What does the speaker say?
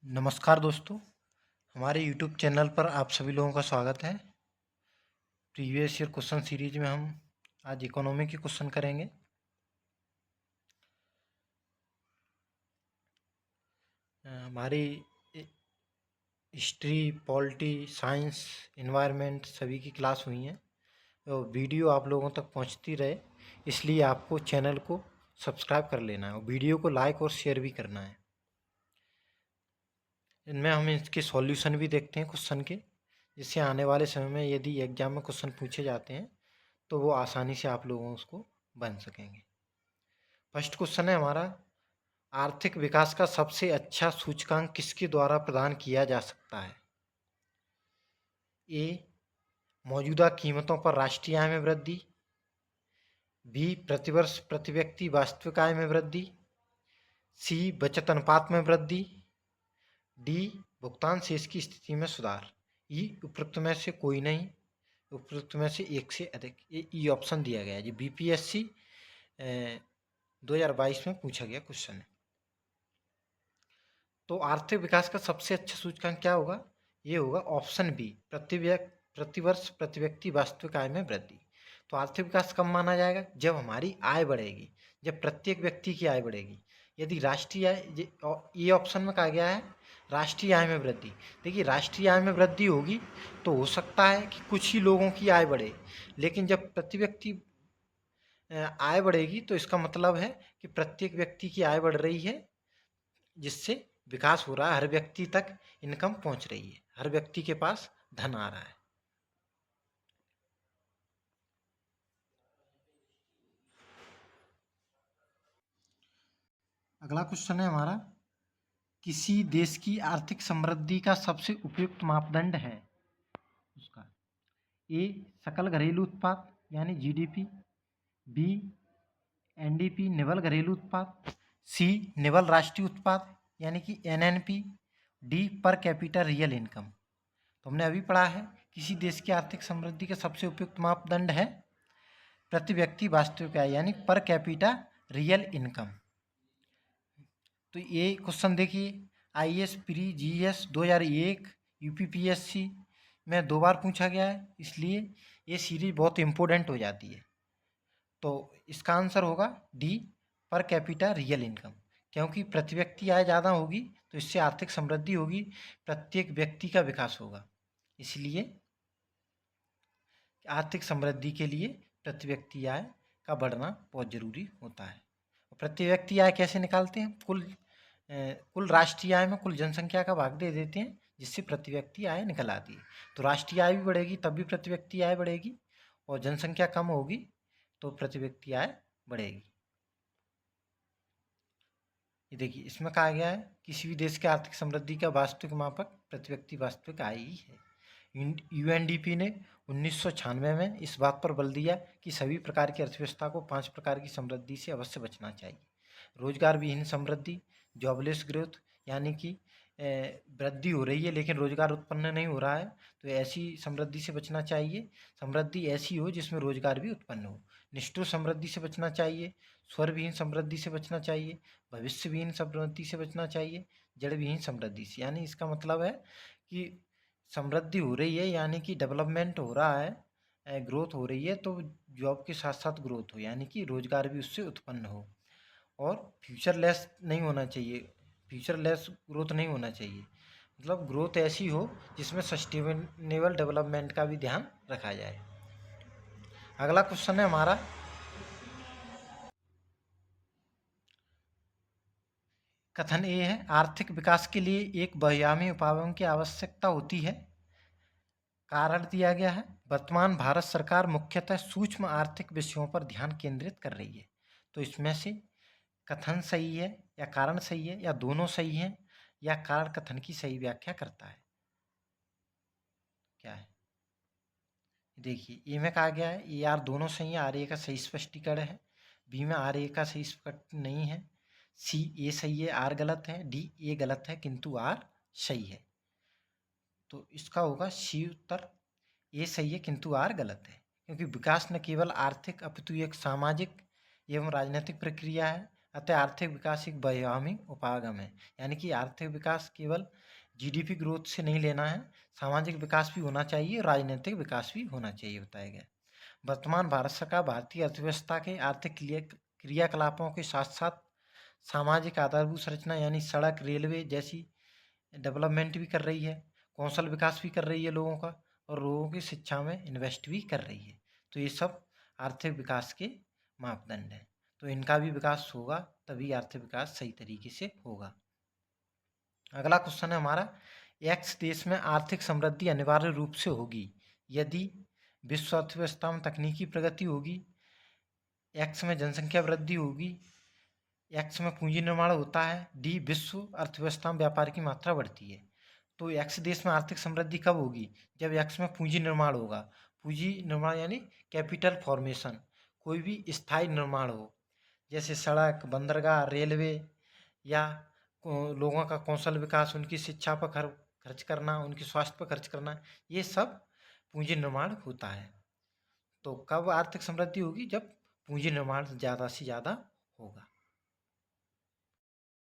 नमस्कार दोस्तों, हमारे यूट्यूब चैनल पर आप सभी लोगों का स्वागत है। प्रीवियस ईयर क्वेश्चन सीरीज में हम आज इकोनॉमी के क्वेश्चन करेंगे। हमारी हिस्ट्री, पॉलिटी, साइंस, एनवायरनमेंट सभी की क्लास हुई हैं। तो वीडियो आप लोगों तक पहुंचती रहे, इसलिए आपको चैनल को सब्सक्राइब कर लेना है और वीडियो को लाइक और शेयर भी करना है। इनमें हम इसके सॉल्यूशन भी देखते हैं क्वेश्चन के, जिससे आने वाले समय में यदि एग्जाम में क्वेश्चन पूछे जाते हैं तो वो आसानी से आप लोगों उसको बन सकेंगे। फर्स्ट क्वेश्चन है हमारा, आर्थिक विकास का सबसे अच्छा सूचकांक किसके द्वारा प्रदान किया जा सकता है? ए, मौजूदा कीमतों पर राष्ट्रीय आय में वृद्धि। बी, प्रतिवर्ष प्रति व्यक्ति वास्तविक आय में वृद्धि। सी, बचत अनुपात में वृद्धि। डी, भुगतान शेष की स्थिति में सुधार। ई, उपरोक्त में से कोई नहीं, उपरोक्त में से एक से अधिक। ये ई ऑप्शन दिया गया है। ये बीपीएससी 2022 में पूछा गया क्वेश्चन है। तो आर्थिक विकास का सबसे अच्छा सूचकांक क्या होगा? ये होगा ऑप्शन बी, प्रतिवर्ष प्रति व्यक्ति वास्तविक आय में वृद्धि। तो आर्थिक विकास कब माना जाएगा? जब हमारी आय बढ़ेगी, जब प्रत्येक व्यक्ति की आय बढ़ेगी। यदि राष्ट्रीय आय, ये ऑप्शन में कहा गया है राष्ट्रीय आय में वृद्धि। देखिए, राष्ट्रीय आय में वृद्धि होगी तो हो सकता है कि कुछ ही लोगों की आय बढ़े, लेकिन जब प्रति व्यक्ति आय बढ़ेगी तो इसका मतलब है कि प्रत्येक व्यक्ति की आय बढ़ रही है, जिससे विकास हो रहा है, हर व्यक्ति तक इनकम पहुंच रही है, हर व्यक्ति के पास धन आ रहा है। अगला क्वेश्चन है हमारा, किसी देश की आर्थिक समृद्धि का सबसे उपयुक्त मापदंड है उसका? ए, सकल घरेलू उत्पाद यानी जीडीपी। बी, एनडीपी निवल घरेलू उत्पाद। सी, निवल राष्ट्रीय उत्पाद यानी कि NNP. D, per capita real income. तो हमने अभी पढ़ा है किसी देश की आर्थिक समृद्धि का सबसे उपयुक्त मापदंड है प्रति व्यक्ति वास्तविक आय यानी पर कैपिटा रियल इनकम। तो ये क्वेश्चन देखिए, आईएएस प्री जीएस 2001 यूपीपीएससी में 2 बार पूछा गया है, इसलिए ये सीरीज बहुत इम्पोर्टेंट हो जाती है। तो इसका आंसर होगा D, per capita real income. क्योंकि प्रति व्यक्ति आय ज़्यादा होगी तो इससे आर्थिक समृद्धि होगी, प्रत्येक व्यक्ति का विकास होगा। इसलिए आर्थिक समृद्धि के लिए प्रति व्यक्ति आय का बढ़ना बहुत जरूरी होता है। प्रति व्यक्ति आय कैसे निकालते हैं? कुल राष्ट्रीय आय में कुल जनसंख्या का भाग दे देते हैं, जिससे प्रति व्यक्ति आय निकल आती है। तो राष्ट्रीय आय भी बढ़ेगी तब भी प्रति व्यक्ति आय बढ़ेगी, और जनसंख्या कम होगी तो प्रति व्यक्ति आय बढ़ेगी। ये देखिए, इसमें कहा गया है किसी भी देश की आर्थिक समृद्धि का वास्तविक मापक प्रति व्यक्ति वास्तविक आय ही है। यूएनडीपी ने 1996 में इस बात पर बल दिया कि सभी प्रकार की अर्थव्यवस्था को 5 प्रकार की समृद्धि से अवश्य बचना चाहिए। रोजगार विहीन समृद्धि, जॉबलेस ग्रोथ, यानी कि वृद्धि हो रही है लेकिन रोजगार उत्पन्न नहीं हो रहा है, तो ऐसी समृद्धि से बचना चाहिए। समृद्धि ऐसी हो जिसमें रोजगार भी उत्पन्न हो। निष्ठुर समृद्धि से बचना चाहिए, स्वर विहीन समृद्धि से बचना चाहिए, भविष्य विहीन समृद्धि से बचना चाहिए, जड़ विहीन समृद्धि से। यानी इसका मतलब है कि समृद्धि हो रही है यानी कि डेवलपमेंट हो रहा है, ग्रोथ हो रही है, तो जॉब के साथ साथ ग्रोथ हो, यानी कि रोजगार भी उससे उत्पन्न हो। और फ्यूचरलेस नहीं होना चाहिए, फ्यूचरलेस ग्रोथ नहीं होना चाहिए। मतलब ग्रोथ ऐसी हो जिसमें सस्टेनेबल डेवलपमेंट का भी ध्यान रखा जाए। अगला क्वेश्चन है हमारा, कथन ए है, आर्थिक विकास के लिए एक बहुआयामी उपायों की आवश्यकता होती है। कारण दिया गया है, वर्तमान भारत सरकार मुख्यतः सूक्ष्म आर्थिक विषयों पर ध्यान केंद्रित कर रही है। तो इसमें से कथन सही है या कारण सही है, या दोनों सही है, या कारण कथन की सही व्याख्या करता है? क्या है? देखिए, ए में कहा गया है ए आर दोनों सही है, आर ए का सही स्पष्टीकरण है। बी में आर ए का सही स्पष्ट नहीं है। सी, ए सही है आर गलत है। डी, ए गलत है किंतु आर सही है। तो इसका होगा सी उत्तर, ए सही है किंतु आर गलत है। क्योंकि विकास न केवल आर्थिक अपितु एक सामाजिक एवं राजनीतिक प्रक्रिया है। अतः आर्थिक विकास एक बहिर्गामी उपागम है, यानी कि आर्थिक विकास केवल जीडीपी ग्रोथ से नहीं लेना है, सामाजिक विकास भी होना चाहिए, राजनीतिक विकास भी होना चाहिए, बताया गया। वर्तमान भारत सरकार भारतीय अर्थव्यवस्था के आर्थिक क्रियाकलापों के साथ साथ सामाजिक आधारभूत संरचना यानी सड़क, रेलवे जैसी डेवलपमेंट भी कर रही है, कौशल विकास भी कर रही है लोगों का, और लोगों की शिक्षा में इन्वेस्ट भी कर रही है। तो ये सब आर्थिक विकास के मापदंड हैं। तो इनका भी विकास होगा तभी आर्थिक विकास सही तरीके से होगा। अगला क्वेश्चन है हमारा, एक्स देश में आर्थिक समृद्धि अनिवार्य रूप से होगी यदि विश्व अर्थव्यवस्था में तकनीकी प्रगति होगी, एक्स में जनसंख्या वृद्धि होगी, एक्स में पूंजी निर्माण होता है, डी विश्व अर्थव्यवस्था में व्यापार की मात्रा बढ़ती है। तो एक्स देश में आर्थिक समृद्धि कब होगी? जब एक्स में पूंजी निर्माण होगा। पूंजी निर्माण यानी कैपिटल फॉर्मेशन, कोई भी स्थायी निर्माण हो, जैसे सड़क, बंदरगाह, रेलवे, या लोगों का कौशल विकास, उनकी शिक्षा पर खर्च करना, उनके स्वास्थ्य पर खर्च करना, ये सब पूंजी निर्माण होता है। तो कब आर्थिक समृद्धि होगी? जब पूंजी निर्माण ज़्यादा से ज़्यादा होगा।